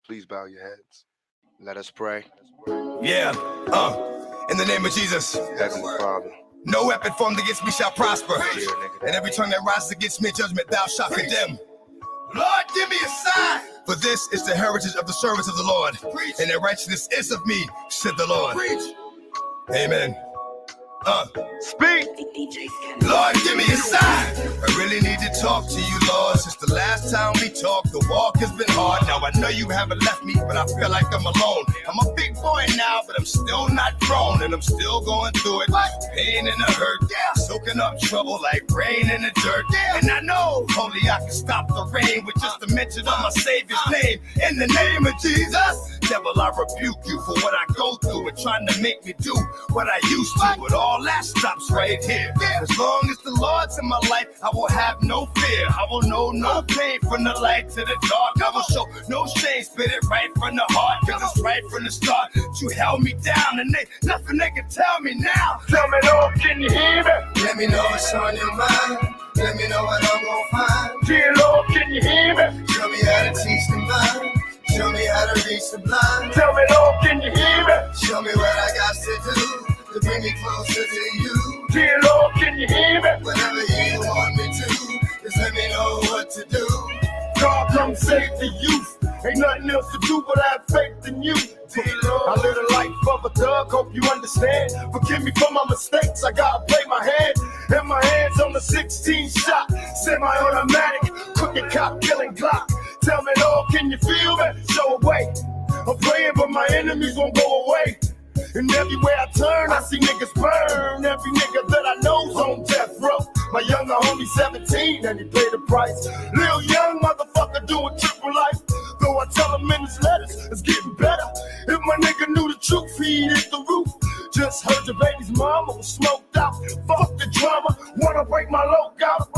Please bow your heads. Let us pray. Yeah, in the name of Jesus. Heavenly Father, No weapon formed against me shall prosper. dear nigga, And every tongue that rises against me in judgment thou shalt condemn. Lord, give me a sign. For this is the heritage of the servants of the Lord. And their righteousness is of me, said the Lord. Amen. speak. Lord, give me a sign. I really need to talk to you, Lord. Since the last time we talked, the walk has been hard. Now I know you haven't left me, but I feel like I'm alone. I'm a big boy now, but I'm still not grown, and I'm still going through it. Pain and the hurt, soaking up trouble like rain in the dirt. And I know only I can stop the rain with just a mention of my Savior's name. In the name of Jesus, devil, I rebuke you for what I go through and trying to make me do what I used to. But all that stops right here. As long as the Lord's in my life, I will have no fear. I will know no pain from the light to the dark. I will show no shame, spit it right from the heart. Cause it's right from the start. You held me down and nothing they can tell me now. Tell me, Lord, can you hear me? Let me know what's on your mind. Let me know what I'm gonna find. Dear Lord, can you hear me? Show me how to teach the mind. Show me how to reach the blind. Tell me, Lord, can you hear me? Show me what I got to do to bring me closer to you. Dear Lord, can you hear me? Whatever you want me to, just let me know what to do. God, come save the youth. Ain't nothing else to do but have faith in you. I live a life of a thug, hope you understand. Forgive me for my mistakes, I gotta play my hand. And my hands on the 16 shot, semi-automatic, crooked cop killing Glock. Tell me, Lord, can you feel me? Show a way. I'm praying, but my enemies won't go away. And everywhere I turn, I see niggas burn. Every nigga that I know's on death row. My younger homie 17, and he paid the price. Lil young motherfucker doing triple life. Though I tell him in his letters, it's getting better. If my nigga knew the truth, he'd hit the roof. Just heard the baby's mama was smoked out. Fuck the drama, wanna break my logo.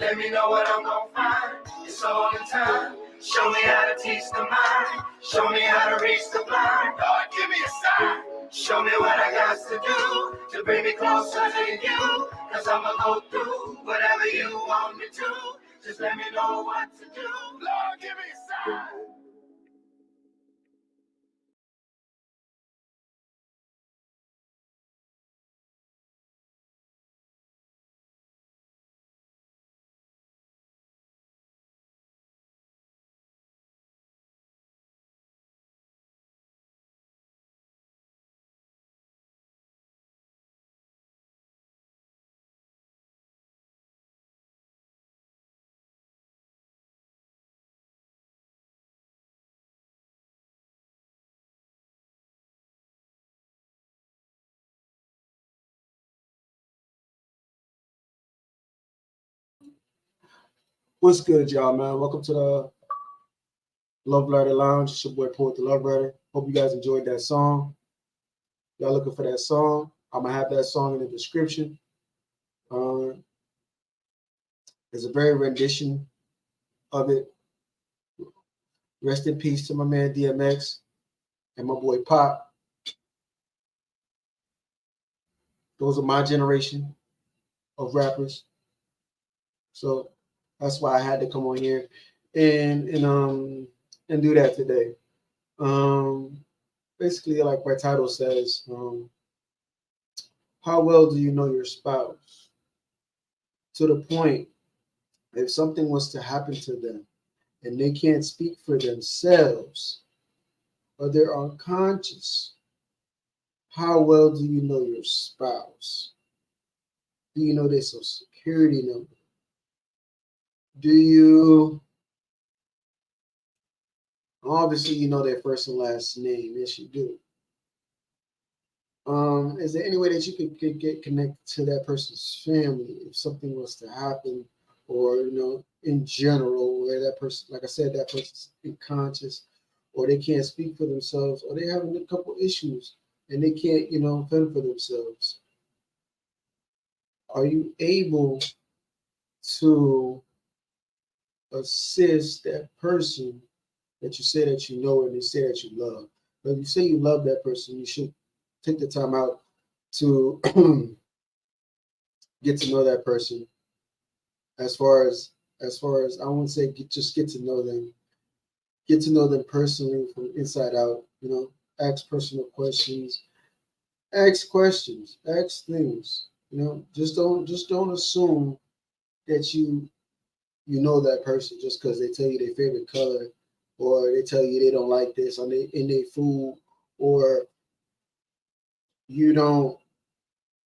Let me know what I'm gonna find. It's all in time. Show me how to teach the mind. Show me how to reach the blind. Lord, give me a sign. Show me what I got to do to bring me closer to you. Cause I'ma go through whatever you want me to. Just let me know what to do. Lord, give me a sign. What's good, y'all, man? Welcome to the Love Letter Lounge. It's your boy Poet the Love Letter. Hope you guys enjoyed that song. Y'all looking for that song? I'm gonna have that song in the description. There's a very rendition of it. Rest in peace to my man DMX and my boy Pop. Those are my generation of rappers. So that's why I had to come on here and do that today. Basically, like my title says, how well do you know your spouse? To the point, if something was to happen to them and they can't speak for themselves or they're unconscious, how well do you know your spouse? Do you know their social security number? Do you, obviously you know their first and last name? Yes, you do. Is there any way that you could get connected to that person's family if something was to happen, or in general, where that person, like I said, that person's unconscious, or they can't speak for themselves, or they're having a couple issues and they can't, fend for themselves? Are you able to assist that person that you say that you know and they say that you love? But if you say you love that person, you should take the time out to get to know that person. As far as I won't say just get to know them. Get to know them personally from inside out. Ask personal questions. Ask questions. Ask things. Just don't assume that you know that person just because they tell you their favorite color, or they tell you they don't like this in their food, or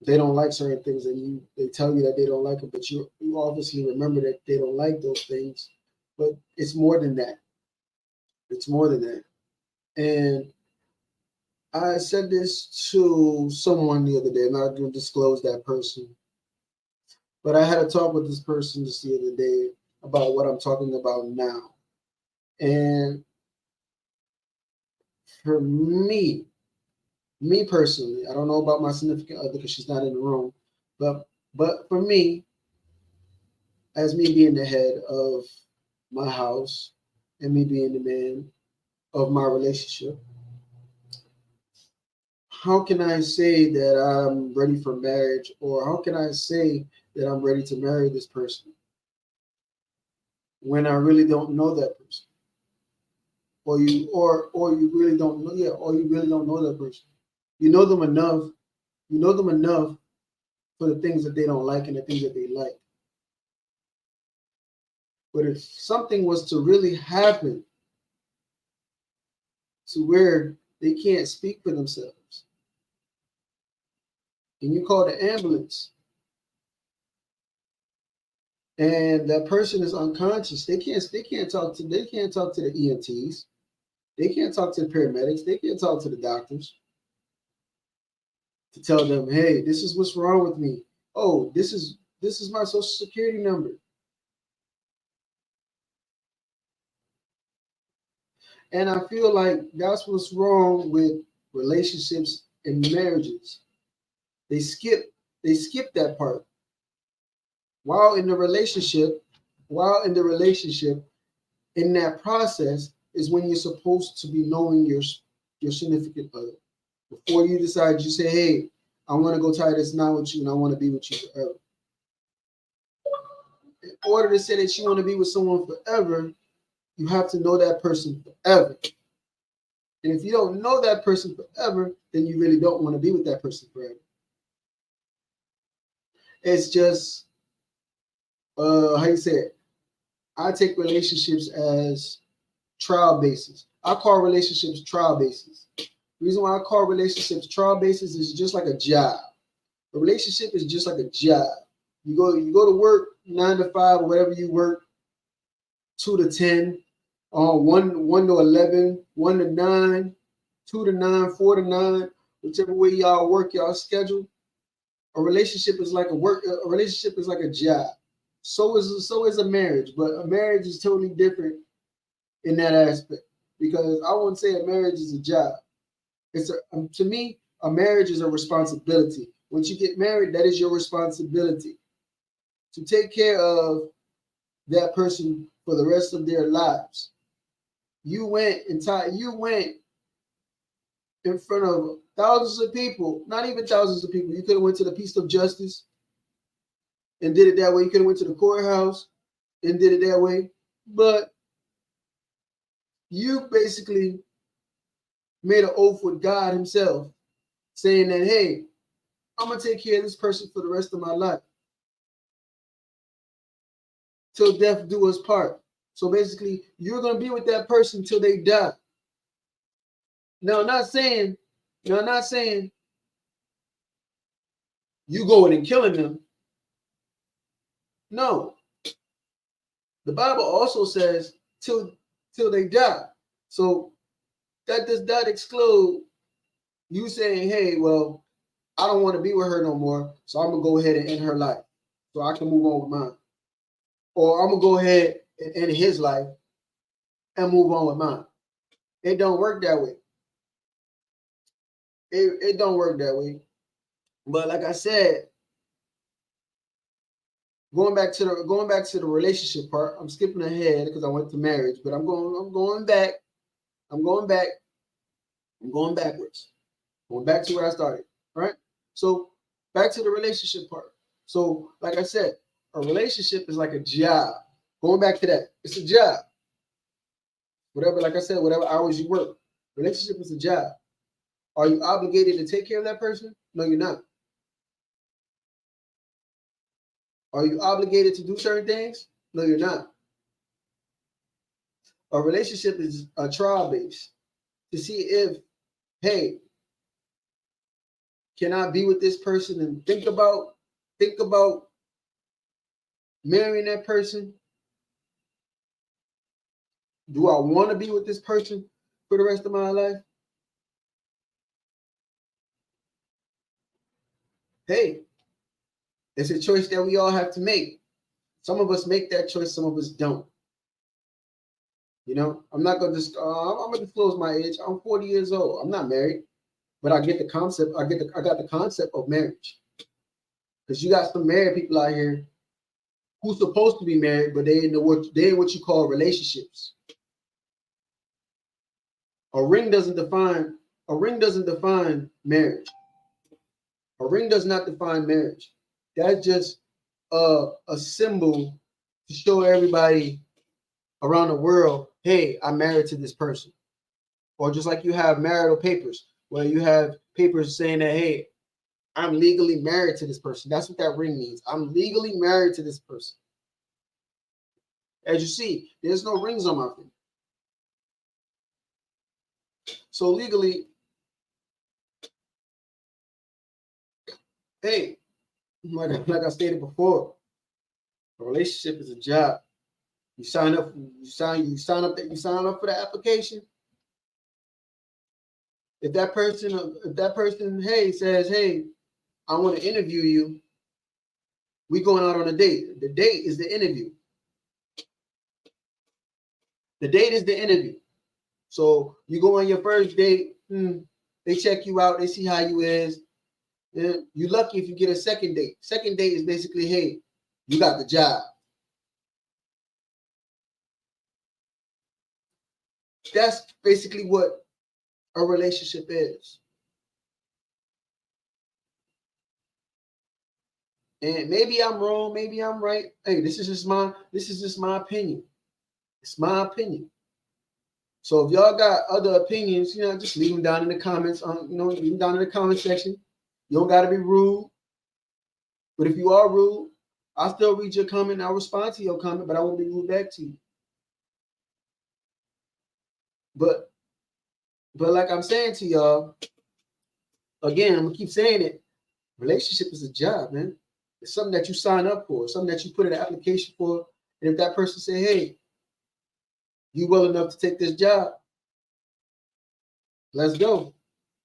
they don't like certain things, and they tell you that they don't like it, but you obviously remember that they don't like those things. But it's more than that. It's more than that. And I said this to someone the other day. I'm not going to disclose that person, but I had a talk with this person just the other day about what I'm talking about now. And for me personally, I don't know about my significant other because she's not in the room, but for me, as me being the head of my house and me being the man of my relationship, how can I say that I'm ready for marriage, or how can I say that I'm ready to marry this person when I really don't know that person? Or you really don't know, or you really don't know that person. You know them enough for the things that they don't like and the things that they like. But if something was to really happen to where they can't speak for themselves, and you call the ambulance, and that person is unconscious, they can't talk to the EMTs, they can't talk to the paramedics, they can't talk to the doctors to tell them, hey, this is what's wrong with me. Oh, this is my social security number. And I feel like that's what's wrong with relationships and marriages. They skip that part. While in the relationship, in that process is when you're supposed to be knowing your significant other. Before you decide, you say, hey, I want to go tie this knot with you and I want to be with you forever. order to say that you want to be with someone forever, you have to know that person forever. And if you don't know that person forever, then you really don't want to be with that person forever. It's just, how you say it? I take relationships as trial basis. I call relationships trial basis. The reason why I call relationships trial basis is just like a job. A relationship is just like a job. You go to work 9 to 5 or whatever you work, 2 to 10, 1 to 11, 1 to 9, 2 to 9, 4 to 9, whichever way y'all work y'all schedule. A relationship is like a relationship is like a job. So is a marriage, but a marriage is totally different in that aspect, because I wouldn't say a marriage is a job. To me, a marriage is a responsibility. Once you get married, that is your responsibility to take care of that person for the rest of their lives. You went in front of thousands of people, not even thousands of people. You could have went to the Peace of Justice and did it that way. You could have went to the courthouse and did it that way. But you basically made an oath with God himself, saying that, hey, I'm going to take care of this person for the rest of my life, till death do us part. So basically, you're going to be with that person till they die. Now, I'm not saying you going and killing them. No. The Bible also says till they die. So that does not exclude you saying, hey, well, I don't want to be with her no more, so I'm going to go ahead and end her life so I can move on with mine. Or I'm going to go ahead and end his life and move on with mine. It don't work that way. It don't work that way. But like I said, going back to the relationship part, I'm skipping ahead because I went to marriage, but I'm going back. I'm going backwards. Going back to where I started, right? So back to the relationship part. So like I said, a relationship is like a job. Going back to that, it's a job. Whatever, like I said, whatever hours you work, relationship is a job. Are you obligated to take care of that person? No, you're not. Are you obligated to do certain things? No, you're not. A relationship is a trial base to see if, hey, can I be with this person and think about marrying that person? Do I want to be with this person for the rest of my life? Hey, it's a choice that we all have to make. Some of us make that choice, some of us don't. You know, I'm not gonna I'm gonna disclose my age. I'm 40 years old. I'm not married, but I get the concept. I got the concept of marriage. Because you got some married people out here who's supposed to be married, but they in what you call relationships. A ring doesn't define marriage. A ring does not define marriage. That's just a symbol to show everybody around the world, hey, I'm married to this person. Or just like you have marital papers, where you have papers saying that, hey, I'm legally married to this person. That's what that ring means. I'm legally married to this person. As you see, there's no rings on my finger. So legally, hey, like I stated before, a relationship is a job. You sign up for the application. If that person, hey, says, hey, I want to interview you, we going out on a date. The date is the interview. The date is the interview. So you go on your first date, they check you out, they see how you is. You're lucky if you get a second date. Second date is basically, hey, you got the job. That's basically what a relationship is. And maybe I'm wrong, maybe I'm right. Hey, this is just my opinion. It's my opinion. So if y'all got other opinions, just leave them down in the comments. Leave them down in the comment section. You don't gotta be rude. But if you are rude, I'll still read your comment. I'll respond to your comment, but I won't be rude back to you. But like I'm saying to y'all, again, I'm gonna keep saying it. Relationship is a job, man. It's something that you sign up for, something that you put in an application for. And if that person say, "Hey, you well enough to take this job? Let's go.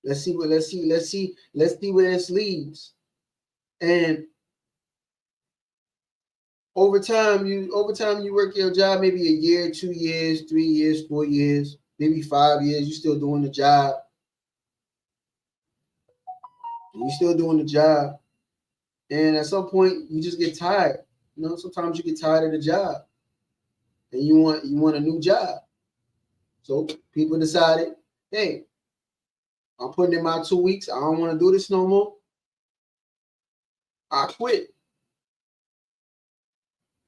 Let's see where this leads." And over time you work your job, maybe a year, 2 years, 3 years, 4 years, maybe 5 years. You're still doing the job. You're still doing the job. And at some point, you just get tired. Sometimes you get tired of the job, and you want a new job. So people decided, hey, I'm putting in my 2 weeks. I don't want to do this no more. I quit.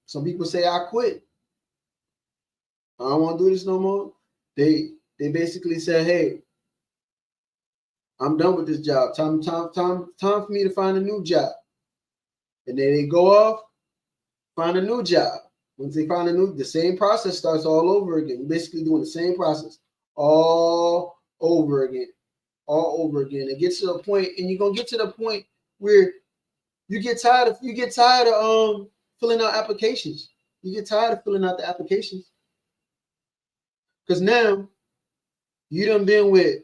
Some people say I quit. I don't want to do this no more. They basically say, hey, I'm done with this job. Time for me to find a new job. And then they go off, find a new job. Once they find the same process starts all over again. You're basically doing the same process all over again. It gets to a point, and you're gonna get to the point where you get tired of filling out applications. You get tired of filling out the applications. Because now you done been with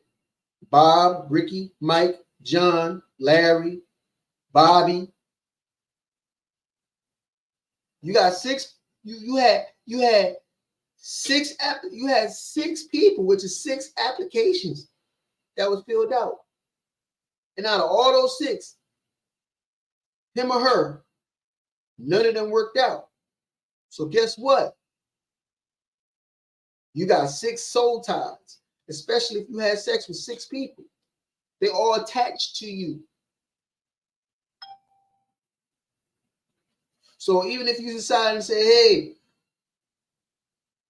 Bob, Ricky, Mike, John, Larry, Bobby. You got six. You had six people, which is 6 applications that was filled out. And out of all those 6, him or her, none of them worked out. So guess what? You got 6 soul ties, especially if you had sex with 6 people. They all attached to you. So even if you decide and say, hey,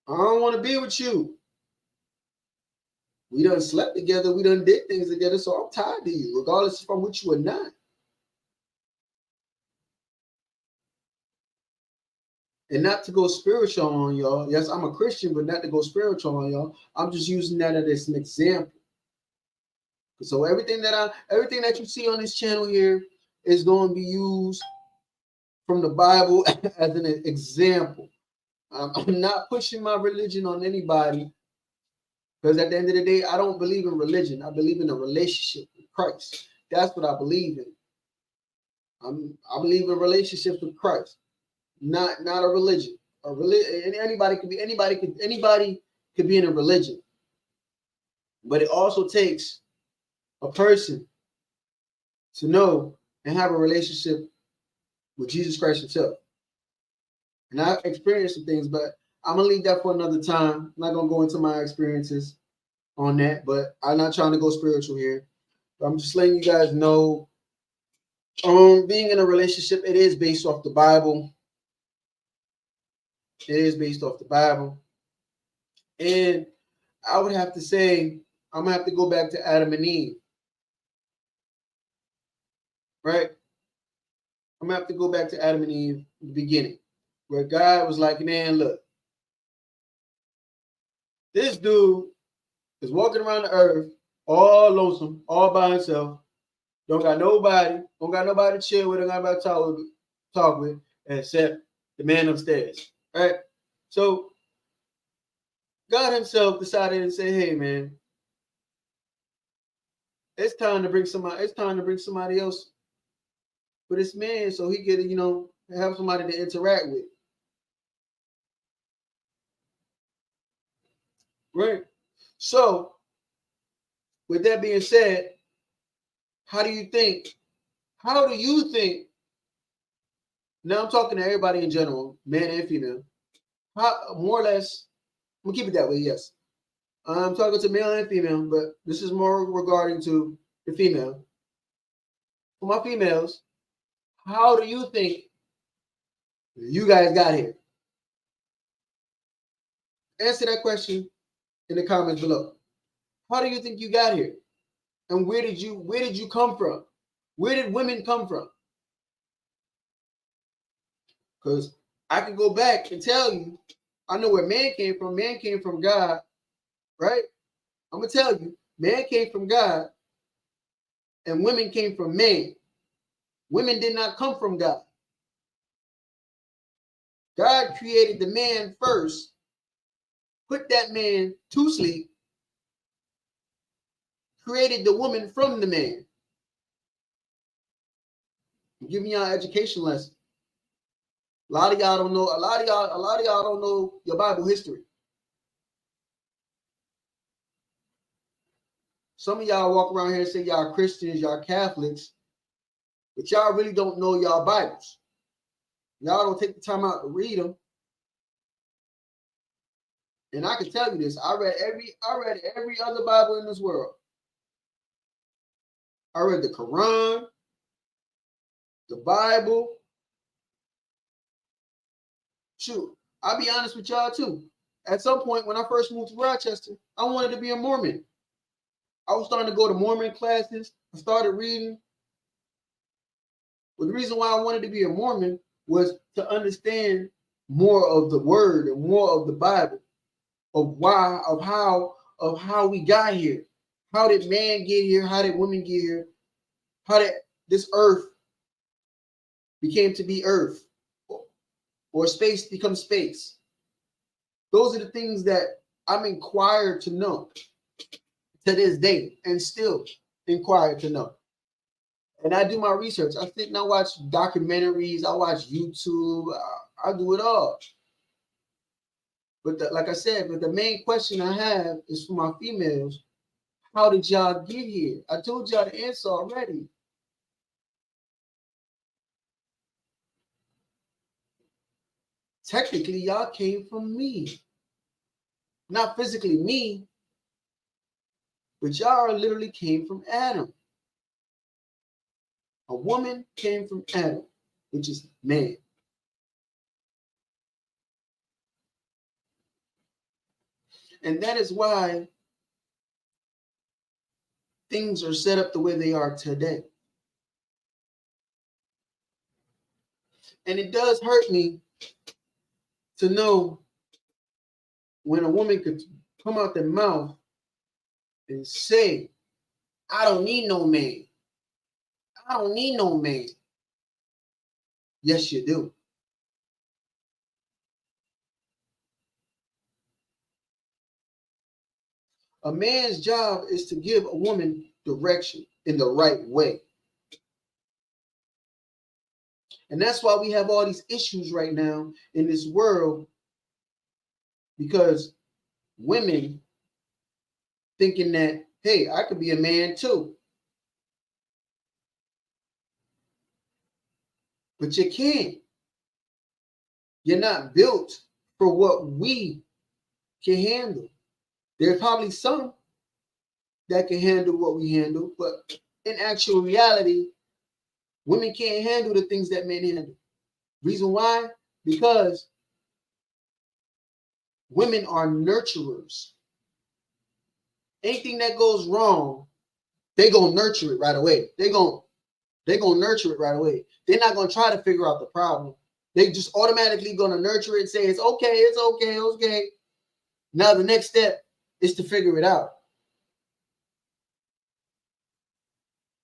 I don't want to be with you. We done slept together. We done did things together. So I'm tired of you, regardless if I'm with you or not. And not to go spiritual on y'all. Yes, I'm a Christian, but not to go spiritual on y'all. I'm just using that as an example. So everything that you see on this channel here is going to be used from the Bible as an example. I'm not pushing my religion on anybody, because at the end of the day, I don't believe in religion. I believe in a relationship with Christ. That's what I believe in. I believe in relationships with Christ, not a religion. A religion, anybody could be in a religion, but it also takes a person to know and have a relationship with Jesus Christ himself. And I've experienced some things, but I'm going to leave that for another time. I'm not going to go into my experiences on that, but I'm not trying to go spiritual here. But I'm just letting you guys know, being in a relationship, it is based off the Bible. It is based off the Bible. And I would have to say, I'm going to have to go back to Adam and Eve. Right? I'm going to have to go back to Adam and Eve in the beginning, where God was like, man, look, this dude is walking around the earth all lonesome, all by himself, don't got nobody to chill with, don't got nobody to talk with, except the man upstairs. All right? So God himself decided to say, hey, man, it's time to bring somebody else for this man so he could, have somebody to interact with. Right? So, with that being said, how do you think, now I'm talking to everybody in general, man and female, more or less, I'm gonna keep it that way, yes. I'm talking to male and female, but this is more regarding to the female. For my females, How do you think you guys got here? Answer that question in the comments below. How do you think you got here? And where did you come from? Where did women come from? Because I can go back and tell you, I know where man came from. Man came from God, right? I'm going to tell you, man came from God and women came from man. Women did not come from God. God created the man first, put that man to sleep, created the woman from the man. I'm giving y'all an education lesson. A lot of y'all don't know. A lot of y'all don't know your Bible history. Some of y'all walk around here and say y'all Christians, y'all Catholics, but y'all really don't know y'all Bibles. Y'all don't take the time out to read them. And I can tell you this: I read every other Bible in this world. I read the Quran, the Bible. Shoot, I'll be honest with y'all too. At some point, when I first moved to Rochester, I wanted to be a Mormon. I was starting to go to Mormon classes. I started reading. But the reason why I wanted to be a Mormon was to understand more of the Word and more of the Bible, of how we got here. How did man get here? How did women get here? How did this earth became to be earth? Or space becomes space. Those are the things that I'm inquired to know to this day, and still inquired to know. And I do my research. I sit and I watch documentaries. I watch YouTube. I do it all. But like I said, but the main question I have is for my females. How did y'all get here? I told y'all the answer already. Technically, y'all came from me. Not physically me, but y'all literally came from Adam. A woman came from Adam, which is man. And that is why things are set up the way they are today. And it does hurt me to know when a woman could come out their mouth and say, I don't need no man. I don't need no man. Yes, you do. A man's job is to give a woman direction in the right way. And that's why we have all these issues right now in this world, because women thinking that, hey, I could be a man too. But you can't. You're not built for what we can handle. There's probably some that can handle what we handle, but in actual reality, women can't handle the things that men handle. Reason why? Because women are nurturers. Anything that goes wrong, they're going to nurture it right away. They're going to nurture it right away. They're not going to try to figure out the problem. They just automatically going to nurture it and say, it's okay, it's okay, it's okay. Now the next step is to figure it out.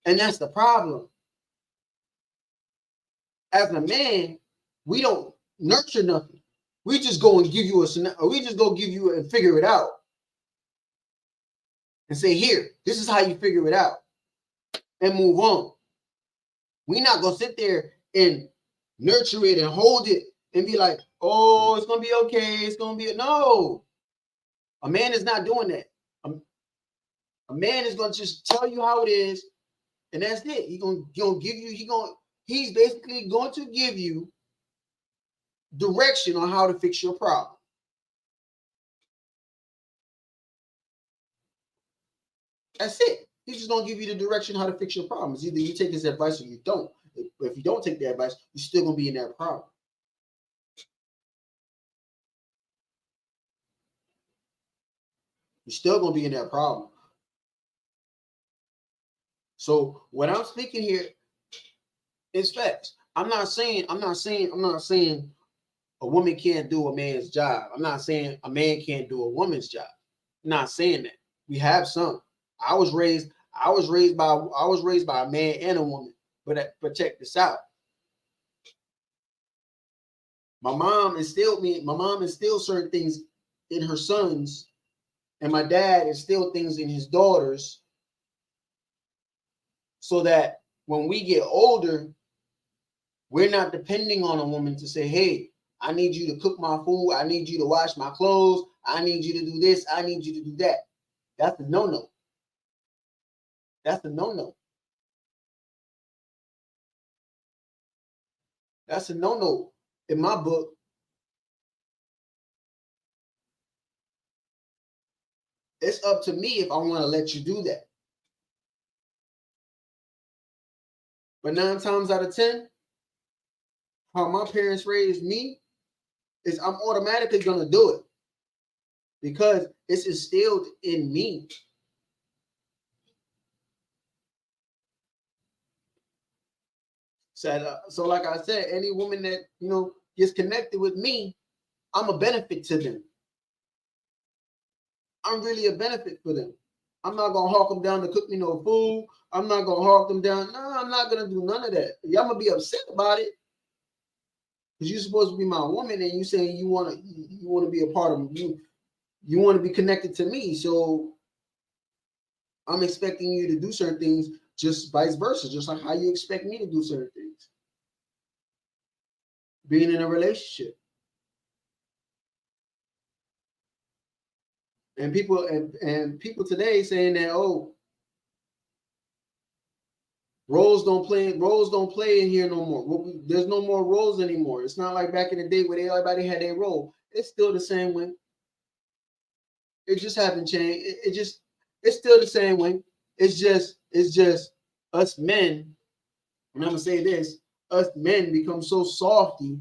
And that's the problem. As a man, we don't nurture nothing. We just go and give you a scenario. We just go give you and figure it out. And say, here, this is how you figure it out. And move on. We're not going to sit there and nurture it and hold it and be like, oh, it's going to be okay. It's going to be, no. A man is not doing that. A man is going to just tell you how it is. And that's it. He's basically going to give you direction on how to fix your problem. That's it. He's just going to give you the direction how to fix your problems. Either you take his advice or you don't. if you don't take the advice, you're still gonna be in that problem. You're still gonna be in that problem. So what I'm speaking here is facts. I'm not saying a woman can't do a man's job. I'm not saying a man can't do a woman's job. I'm not saying that. We have some. I was raised by a man and a woman. But check this out. My mom instilled certain things in her sons, and my dad instilled things in his daughters, so that when we get older, we're not depending on a woman to say, hey, I need you to cook my food. I need you to wash my clothes. I need you to do this. I need you to do that. That's a no-no. That's a no-no. That's a no-no in my book. It's up to me if I want to let you do that. But 9 times out of 10, how my parents raised me is I'm automatically going to do it because it's instilled in me. So like I said, any woman that, gets connected with me, I'm a benefit to them. I'm really a benefit for them. I'm not going to hawk them down to cook me no food. I'm not going to hawk them down. No, I'm not going to do none of that. Y'all going to be upset about it because you're supposed to be my woman and you saying you want to be a part of me. You want to be connected to me. So I'm expecting you to do certain things, just vice versa, just like how you expect me to do certain things. Being in a relationship. And people today saying that, oh, roles don't play in here no more. There's no more roles anymore. It's not like back in the day where everybody had their role. It's still the same way. It just haven't changed. It's still the same way. It's just us men, and I'm gonna say this, us men become so softy,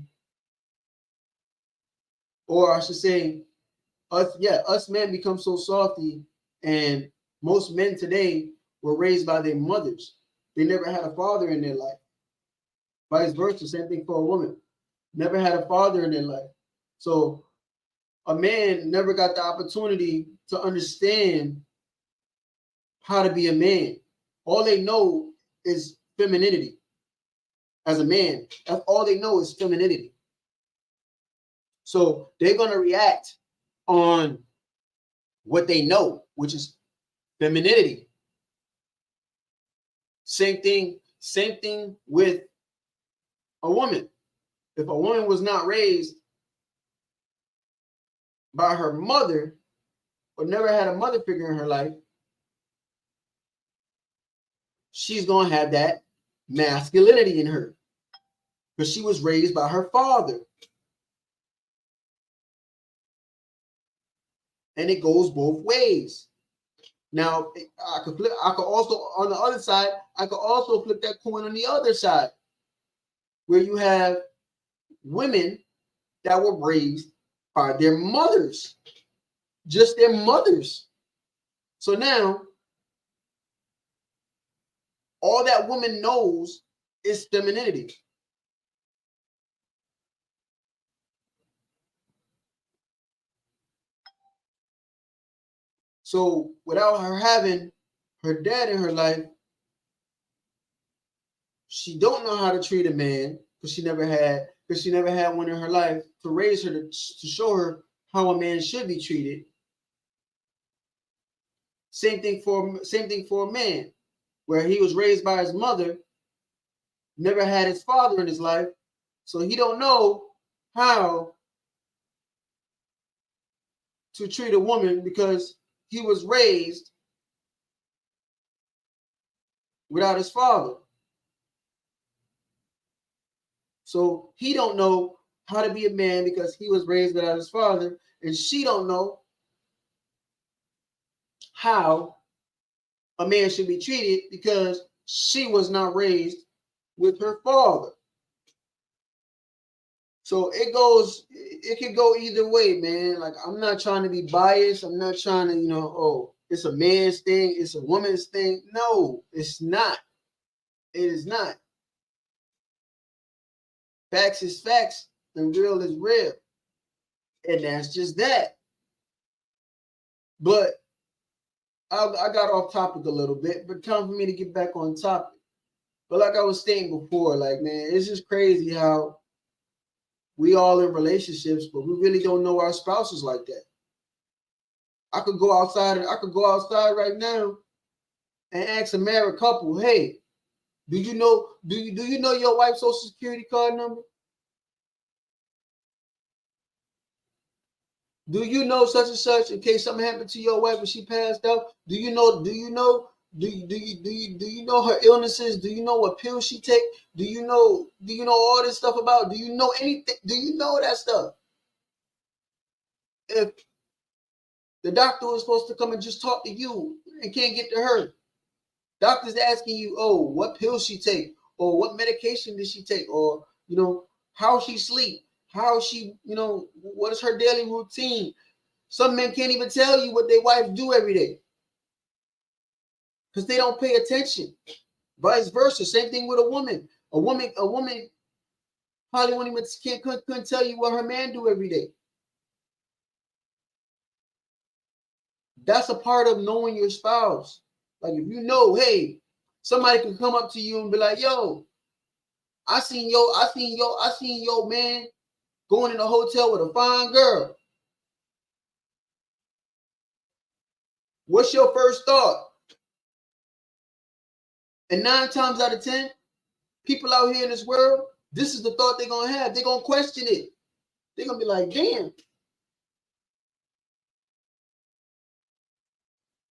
or I should say, us men become so softy, and most men today were raised by their mothers. They never had a father in their life. Vice versa, same thing for a woman. Never had a father in their life. So a man never got the opportunity to understand how to be a man. All they know is femininity. As a man, that's all they know is femininity. So they're going to react on what they know, which is femininity. Same thing with a woman. If a woman was not raised by her mother or never had a mother figure in her life, she's going to have that masculinity in her because she was raised by her father. And it goes both ways. Now, I could also, on the other side, I could also flip that coin on the other side, where you have women that were raised by their mothers, just their mothers. So now, all that woman knows is femininity. So without her having her dad in her life, she don't know how to treat a man because she never had one in her life to raise her to show her how a man should be treated. Same thing for a man, where he was raised by his mother, never had his father in his life, so he don't know how to treat a woman because he was raised without his father. So he don't know how to be a man because he was raised without his father, and she don't know how a man should be treated because she was not raised with her father. So it can go either way, man. Like, I'm not trying to be biased. I'm not trying to, oh, it's a man's thing, it's a woman's thing. No, it's not. It is not. Facts is facts, and real is real. And that's just that. But I got off topic a little bit, but time for me to get back on topic. But like I was saying before, like, man, it's just crazy how we all in relationships, but we really don't know our spouses like that. I could go outside right now and ask a married couple, hey, do you know your wife's social security card number? Do you know such and such in case something happened to your wife and she passed out? Do you know her illnesses? Do you know what pills she take? Do you know all this stuff about? Do you know anything? Do you know that stuff? If the doctor was supposed to come and just talk to you and can't get to her, doctor's asking you, oh, what pills she take, or what medication did she take, or how she sleep, how she, what is her daily routine? Some men can't even tell you what their wife do every day because they don't pay attention. Vice versa, same thing with a woman. A woman probably couldn't tell you what her man do every day. That's a part of knowing your spouse. Like, if you know, hey, somebody can come up to you and be like, yo, I seen your man going in a hotel with a fine girl. What's your first thought? And 9 times out of 10, people out here in this world, this is the thought they're going to have. They're going to question it. They're going to be like, damn.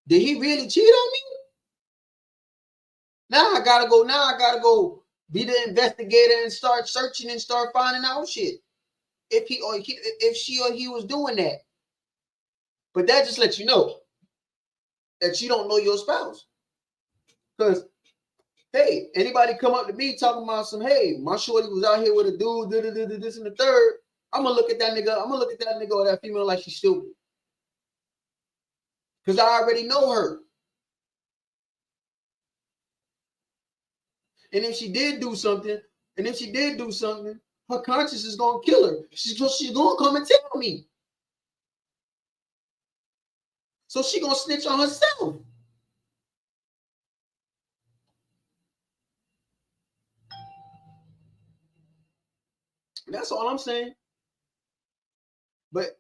Did he really cheat on me? Now I gotta go be the investigator and start searching and start finding out shit. If she or he was doing that. But that just lets you know that you don't know your spouse. Because, hey, anybody come up to me talking about some, hey, my shorty was out here with a dude, this and the third, I'm gonna look at that nigga or that female like she's stupid. Because I already know her. And if she did do something, her conscience is gonna kill her. She's gonna come and tell me. So she gonna snitch on herself. That's all I'm saying. But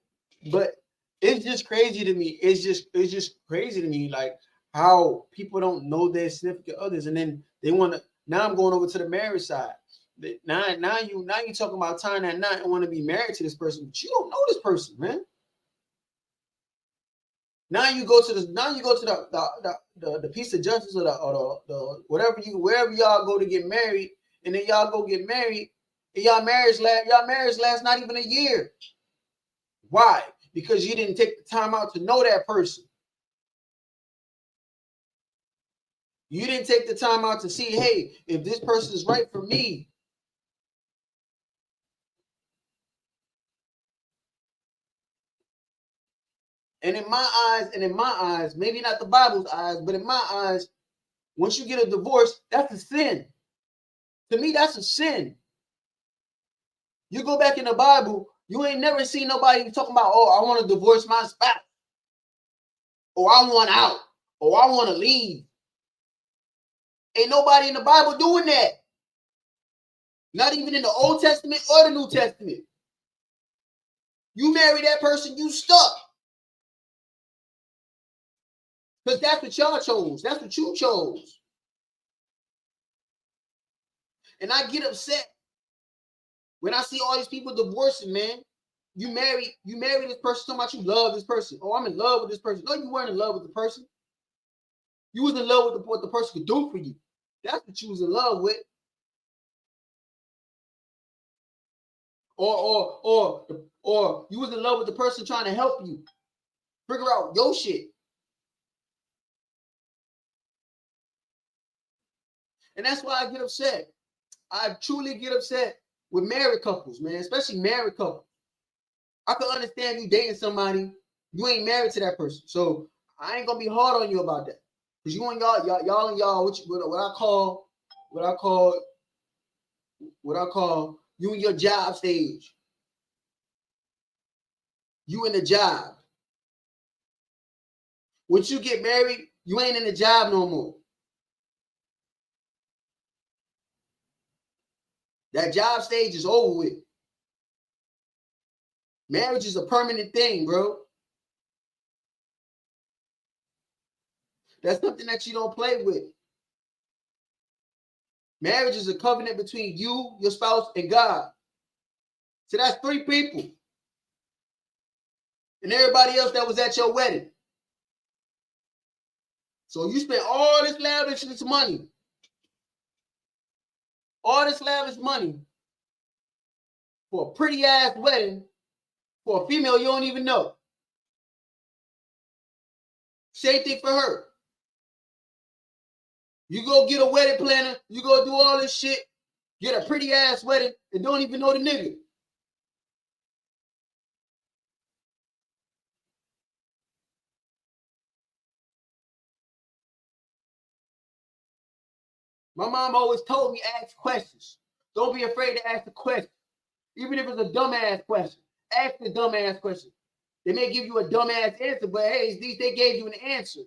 it's just crazy to me. It's just crazy to me, like, how people don't know their significant others, and then they want to. Now I'm going over to the marriage side. Now you talking about tying that knot and want to be married to this person, but you don't know this person, man. Now you go to the piece of justice or the wherever y'all go to get married, and then y'all go get married, and y'all marriage lasts not even a year. Why? Because you didn't take the time out to know that person. You didn't take the time out to see, hey, if this person is right for me. And in my eyes, maybe not the Bible's eyes, but in my eyes, once you get a divorce, that's a sin. To me, that's a sin. You go back in the Bible, you ain't never seen nobody talking about, oh, I want to divorce my spouse, or I want out, or I want to leave. Ain't nobody in the Bible doing that. Not even in the Old Testament or the New Testament. You marry that person, you stuck. Because that's what y'all chose. That's what you chose. And I get upset when I see all these people divorcing, man. You marry this person, talking about you love this person. Oh, I'm in love with this person. No, you weren't in love with the person. You was in love with what the person could do for you. That's what you was in love with. Or you was in love with the person trying to help you figure out your shit. And that's why I get upset. I truly get upset with married couples, man, especially married couples. I can understand you dating somebody, you ain't married to that person. So I ain't gonna be hard on you about that. Because you and y'all and y'all, what I call you in your job stage. You in the job. Once you get married, you ain't in the job no more. That job stage is over with. Marriage is a permanent thing, bro. That's something that you don't play with. Marriage is a covenant between you, your spouse, and God. So that's 3 people. And everybody else that was at your wedding. So you spent all this lavish money. All this lavish money for a pretty ass wedding for a female you don't even know. Same thing for her. You go get a wedding planner, you go do all this shit, get a pretty ass wedding, and don't even know the nigga. My mom always told me ask questions. Don't be afraid to ask the question. Even if it's a dumbass question. Ask the dumbass question. They may give you a dumbass answer, but hey, at least they gave you an answer.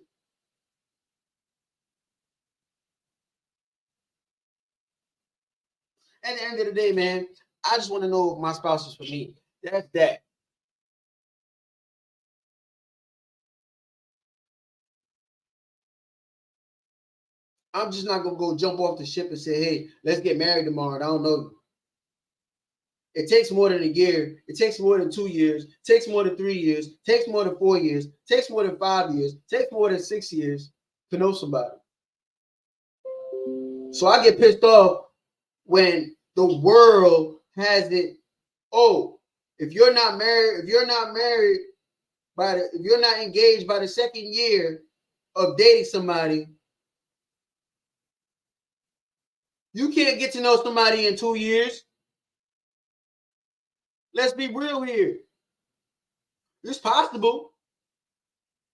At the end of the day, man, I just want to know if my spouse is for me. That's that. I'm just not going to go jump off the ship and say, hey, let's get married tomorrow. I don't know you. It takes more than a year. It takes more than 2 years. It takes more than 3 years. It takes more than 4 years. It takes more than 5 years. It takes more than 6 years to know somebody. So I get pissed off when the world has it. Oh, if you're not married, if you're not engaged by the 2nd year of dating somebody, you can't get to know somebody in 2 years. Let's be real here. It's possible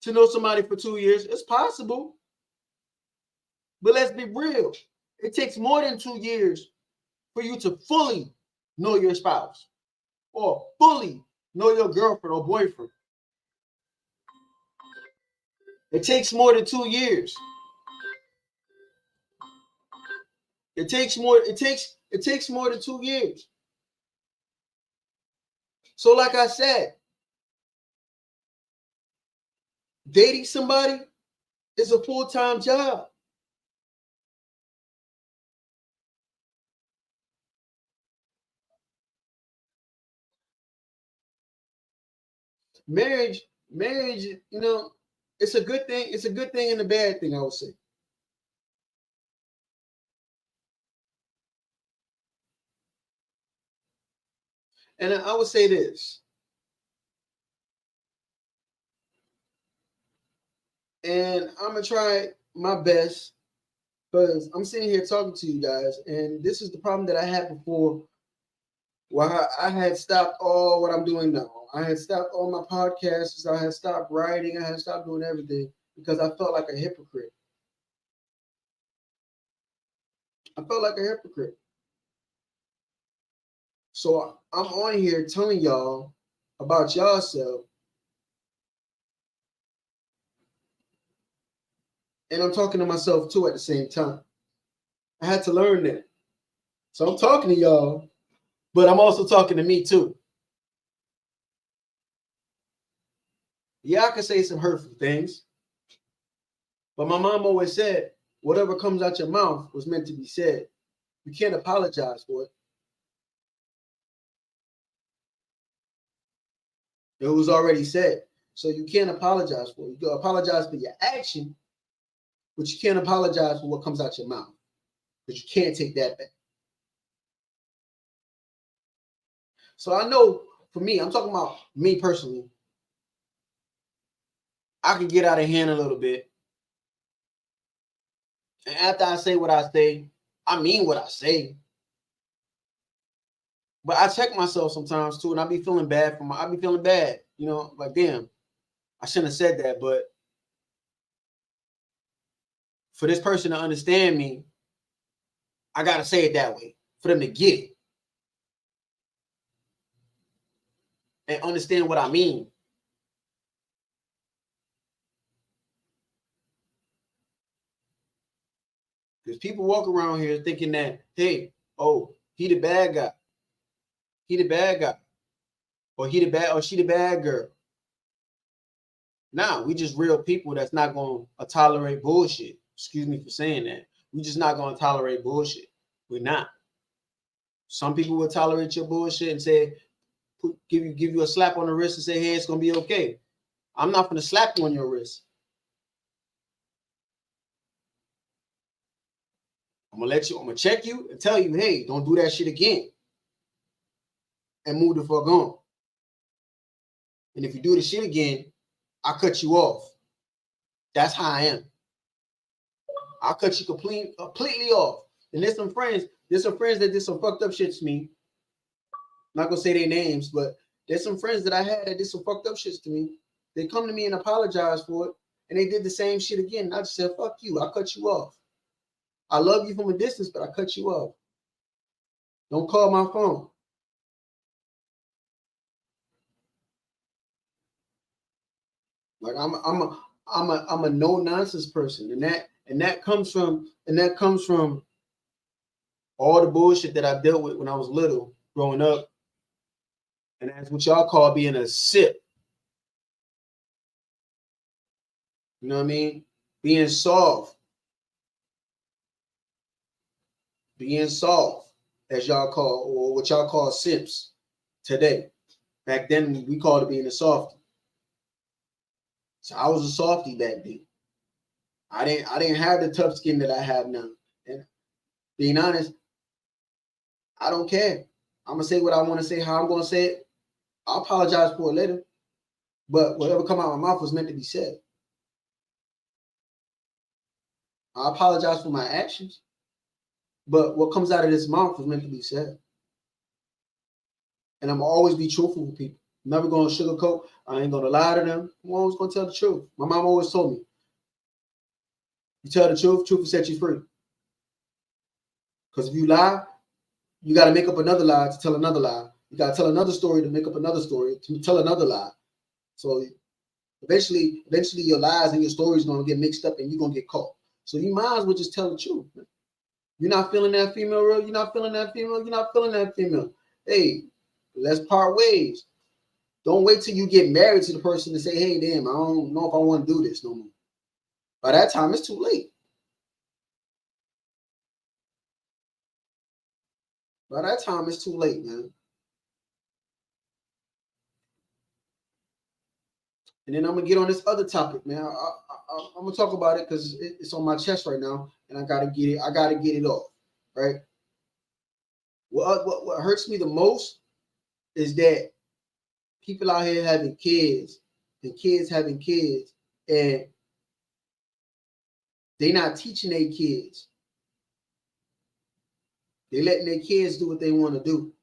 to know somebody for 2 years. It's possible. But let's be real. It takes more than 2 years for you to fully know your spouse or fully know your girlfriend or boyfriend. It takes more than 2 years. It takes more than 2 years. So like I said, dating somebody is a full-time job. Marriage, it's a good thing. It's a good thing and a bad thing, I would say. And I would say this. And I'm going to try my best because I'm sitting here talking to you guys. And this is the problem that I had before where I had stopped all what I'm doing now. I had stopped all my podcasts. I had stopped writing. I had stopped doing everything because I felt like a hypocrite. I felt like a hypocrite. So I'm on here telling y'all about yourself. And I'm talking to myself too at the same time. I had to learn that. So I'm talking to y'all, but I'm also talking to me too. Yeah, I can say some hurtful things. But my mom always said, whatever comes out your mouth was meant to be said. You can't apologize for it. It was already said. So you can't apologize for it. You can apologize for your action, but you can't apologize for what comes out your mouth. Because you can't take that back. So I know for me, I'm talking about me personally. I can get out of hand a little bit. And after I say what I say, I mean what I say. But I check myself sometimes too, and I be feeling bad I be feeling bad, you know, like damn, I shouldn't have said that, but for this person to understand me, I gotta say it that way for them to get it and understand what I mean. Because people walk around here thinking that, hey, oh, he the bad guy. He the bad guy. Or he the bad, or she the bad girl. Nah, we just real people that's not going to tolerate bullshit. Excuse me for saying that. We just not going to tolerate bullshit. We're not. Some people will tolerate your bullshit and say, give you a slap on the wrist and say, hey, it's going to be okay. I'm not going to slap you on your wrist. I'm going to check you and tell you, hey, don't do that shit again. And move the fuck on. And if you do the shit again, I cut you off. That's how I am. I'll cut you completely off. And there's some friends that did some fucked up shit to me. I'm not gonna say their names, but there's some friends that I had that did some fucked up shit to me. They come to me and apologize for it, and they did the same shit again. And I just said, fuck you, I cut you off. I love you from a distance, but I cut you off. Don't call my phone. Like I'm a no nonsense person, and that comes from all the bullshit that I dealt with when I was little, growing up, and that's what y'all call being a sip. You know what I mean? Being soft, as y'all call, or what y'all call simps today. Back then, we called it being a softie. So I was a softie back then. I didn't have the tough skin that I have now. And being honest, I don't care. I'm gonna say what I want to say, how I'm gonna say it. I'll apologize for it later. But whatever come out of my mouth was meant to be said. I apologize for my actions. But what comes out of this mouth was meant to be said. And I'm gonna always be truthful with people. Never gonna sugarcoat. I ain't gonna lie to them. I'm always gonna tell the truth. My mom always told me, you tell the truth will set you free. Because if you lie, you gotta make up another lie to tell another lie. You gotta tell another story to make up another story to tell another lie. So eventually your lies and your stories gonna get mixed up and you're gonna get caught. So you might as well just tell the truth. Man. You're not feeling that female, real. You're not feeling that female. You're not feeling that female. Hey, let's part ways. Don't wait till you get married to the person to say, hey, damn, I don't know if I want to do this no more. By that time, it's too late. By that time, it's too late, man. And then I'm going to get on this other topic, man. I'm going to talk about it because it's on my chest right now, and I got to get it. I got to get it off, right? What hurts me the most is that people out here having kids and kids having kids, and they not teaching their kids. They letting their kids do what they want to do,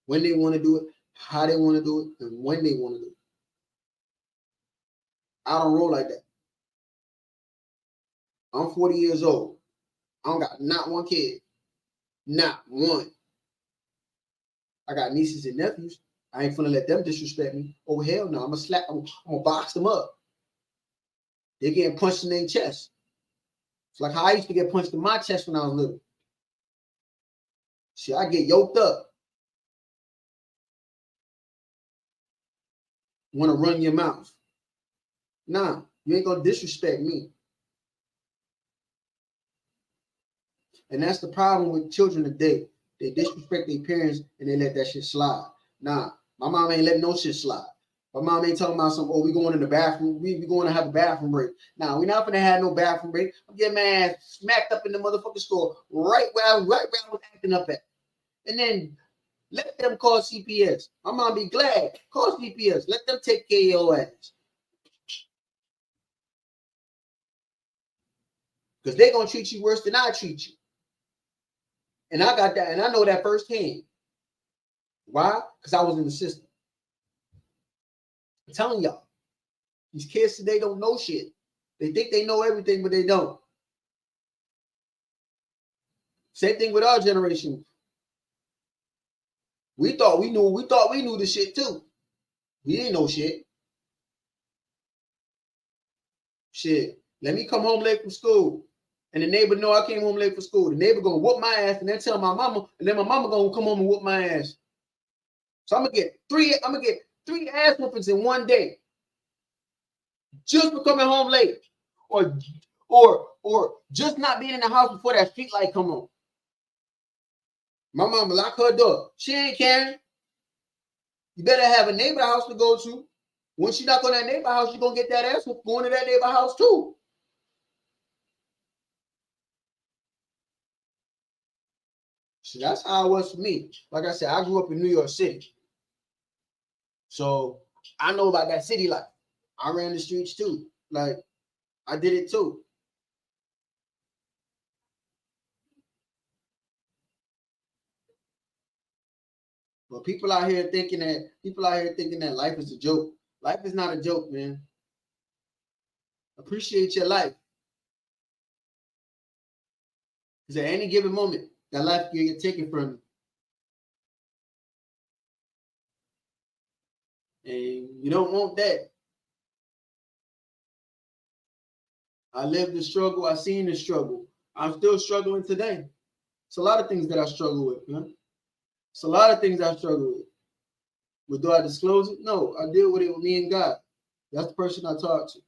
when they want to do it, how they want to do it, and when they want to do it. I don't roll like that. I'm 40 years old. I don't got not one kid. Not one. I got nieces and nephews. I ain't finna let them disrespect me. Oh, hell no. I'm gonna box them up. They're getting punched in their chest. It's like how I used to get punched in my chest when I was little. See, I get yoked up. Want to run your mouth. Nah, you ain't gonna disrespect me. And that's the problem with children today. They disrespect their parents and they let that shit slide. Nah, my mom ain't letting no shit slide. My mom ain't talking about some, oh, we going in the bathroom. We going to have a bathroom break. Nah, we not gonna have no bathroom break. I'm getting my ass smacked up in the motherfucking store right where I was acting up at. And then let them call CPS. My mom be glad. Call CPS. Let them take care of your ass. Because they're going to treat you worse than I treat you. And I got that, and I know that firsthand. Why? Because I was in the system. I'm telling y'all, these kids today don't know shit. They think they know everything, but they don't. Same thing with our generation. We thought we knew the shit too. We didn't know shit. Shit. Let me come home late from school. And the neighbor know I came home late from school. The neighbor gonna whoop my ass and then tell my mama, and then my mama gonna come home and whoop my ass. So I'm gonna get three ass whoopings in one day. Just for coming home late. Or just not being in the house before that street light come on. My mama lock her door. She ain't caring. You better have a neighbor house to go to. Once you knock on that neighbor house, you're gonna get that ass whooped going to that neighbor house too. So that's how it was for me. Like I said, I grew up in New York City. So I know about that city life. I ran the streets too. Like, I did it too. But people out here thinking that life is a joke. Life is not a joke, man. Appreciate your life. Because at any given moment, that life can get taken from you. And you don't want that. I lived the struggle. I seen the struggle. I'm still struggling today. It's a lot of things that I struggle with, man. It's a lot of things I struggle with. But do I disclose it? No, I deal with it with me and God. That's the person I talk to.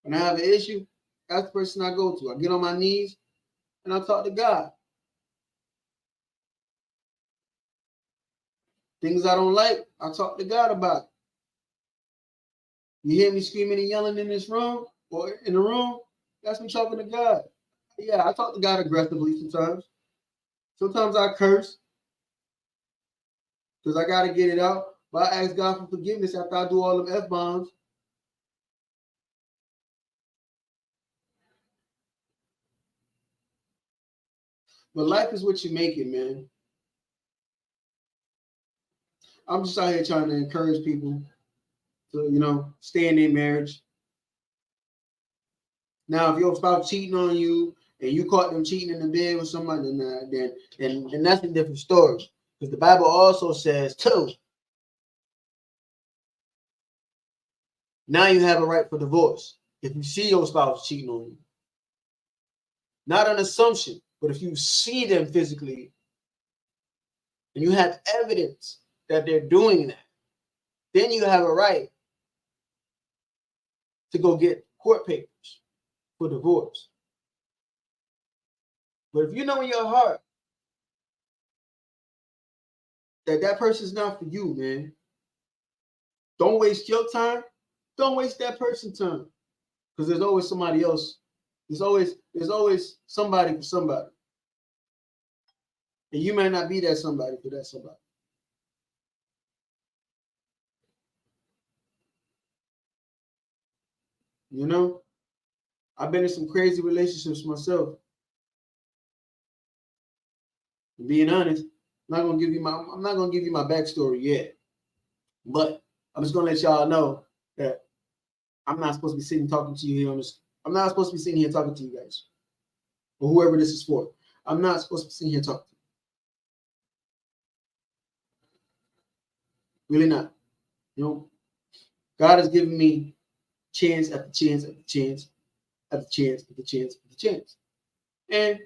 When I have an issue, that's the person I go to. I get on my knees and I talk to God. Things I don't like, I talk to God about it. You hear me screaming and yelling in this room or in the room, that's me talking to God. Yeah, I talk to God aggressively sometimes. Sometimes I curse because I got to get it out. But I ask God for forgiveness after I do all them F-bombs. But life is what you make it, man. I'm just out here trying to encourage people to, stay in their marriage. Now, if your spouse cheating on you and you caught them cheating in the bed with somebody, then that's a different story. Because the Bible also says, too, now you have a right for divorce if you see your spouse cheating on you. Not an assumption, but if you see them physically and you have evidence that they're doing that, then you have a right to go get court papers for divorce. But if you know in your heart that that person's not for you, man, don't waste your time. Don't waste that person's time. Because there's always somebody else. There's always somebody for somebody. And you may not be that somebody for that somebody. I've been in some crazy relationships myself. Being honest, I'm not gonna give you my backstory yet. But I'm just gonna let y'all know that I'm not supposed to be sitting talking to you here on this. I'm not supposed to be sitting here talking to you guys. Or whoever this is for. I'm not supposed to be sitting here talking to you. Really not. God has given me chance after chance after chance after chance after chance after chance. And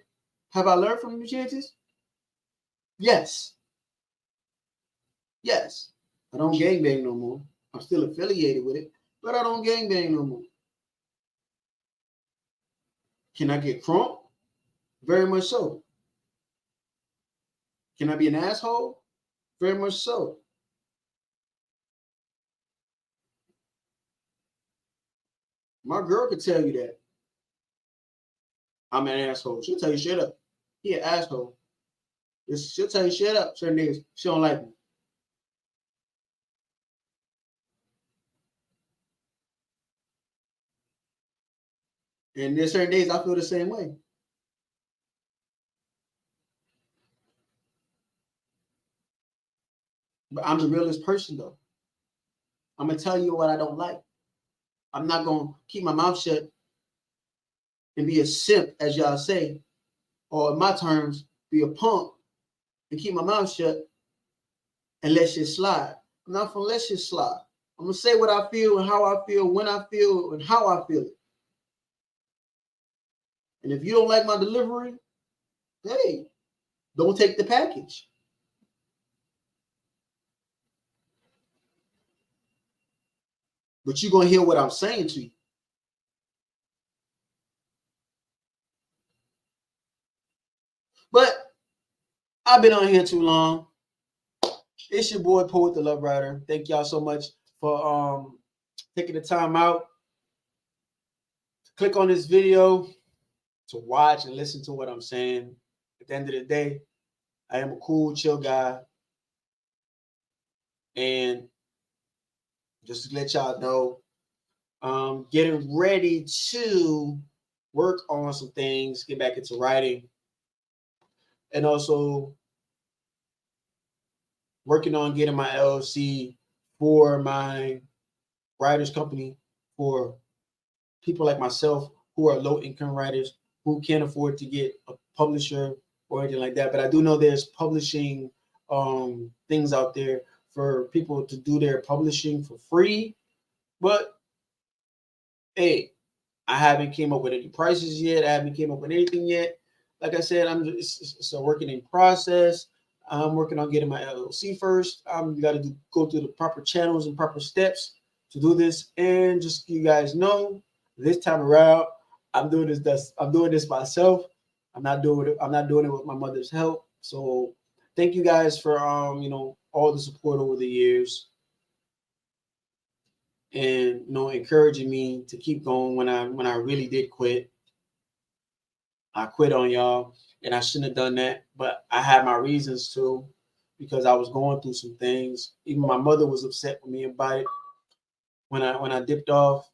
have I learned from the chances? Yes. Yes. I don't gangbang no more. I'm still affiliated with it, but I don't gangbang no more. Can I get crunk? Very much so. Can I be an asshole? Very much so. My girl could tell you that I'm an asshole. She'll tell you straight up. He an asshole. She'll tell you straight up. Certain days she don't like me. And there's certain days I feel the same way. But I'm the realest person though. I'm gonna tell you what I don't like. I'm not gonna keep my mouth shut and be a simp, as y'all say, or in my terms, be a punk and keep my mouth shut and let shit slide. I'm not gonna let shit slide. I'm gonna say what I feel and how I feel, when I feel, and how I feel it. And if you don't like my delivery, hey, don't take the package. But you're gonna hear what I'm saying to you. But I've been on here too long. It's your boy Poet the Love Writer. Thank y'all so much for taking the time out to click on this video to watch and listen to what I'm saying. At the end of the day, I am a cool, chill guy. And just to let y'all know, getting ready to work on some things, get back into writing, and also working on getting my LLC for my writers company for people like myself who are low income writers who can't afford to get a publisher or anything like that. But I do know there's publishing things out there for people to do their publishing for free. But hey, I haven't came up with any prices yet. I haven't came up with anything yet. Like I said, it's a working in process. I'm working on getting my LLC first. I'm got to go through the proper channels and proper steps to do this. And just so you guys know, this time around, I'm doing this myself. I'm not doing it with my mother's help. So thank you guys for all the support over the years, and encouraging me to keep going when I really did quit. I quit on y'all, and I shouldn't have done that, but I had my reasons to, because I was going through some things. Even my mother was upset with me about it when I dipped off,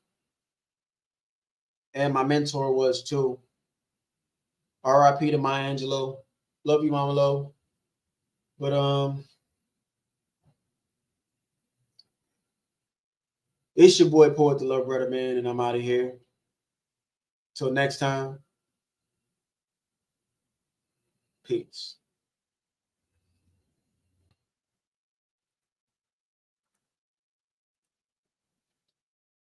and my mentor was too. R.I.P. to Maya Angelou. Love you, Mama Lo. But it's your boy Poet the Love Writer, man, and I'm out of here. Till next time. Peace.